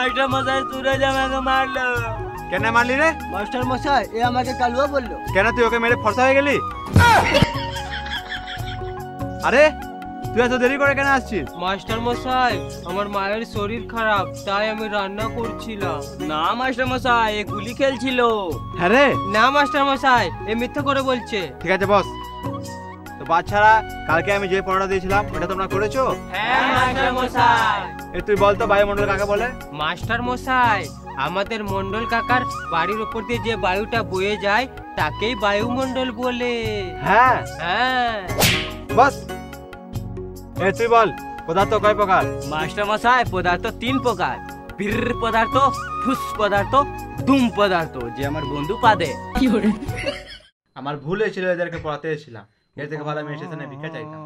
Master মশাই সুরজ আমাকে মারলো। কেন মারলি রে? মাস্টার মশাই এ আমাকে কালুয়া বললো। কেন তুই ওকে মেরে ফর্সা হয়ে গেলি? আরে তুই এত দেরি করে কেন আসছিস? মাস্টার মশাই আমার মায়ের শরীর খারাপ, তাই আমি রান্না করছিলাম। না মাস্টার মশাই এ গুলি খেলছিল। হ্যাঁ রে? না মাস্টার মশাই এ মিথ্যা করে বলছে। ঠিক আছে বস। তো বাচ্চারা কালকে আমি যে পড়াটা দিয়েছিলাম ওটা তোমরা করেছো? হ্যাঁ মাস্টার মশাই। তুই বল তো বায়ুমণ্ডল কাকে বলে? মাস্টার মশাই আমাদের মন্ডল কাকার বাড়ির উপর দিয়ে যে বায়ুটা বয়ে যায় তাকেই বায়ুমণ্ডল বলে। হ্যাঁ হ্যাঁ বস। তুই বল পদার্থ কয় প্রকার? মাস্টার মশাই পদার্থ 3 প্রকার। বীর পদার্থ, ফুস পদার্থ, ধূম পদার্থ, যে আমার বন্ধু পাদে। আমার ভুল হয়েছিল, এদেরকে পড়াতে এসেছিলাম। এর থেকে ভালো আমি স্টেশনে ভিক্ষা চাইতাম।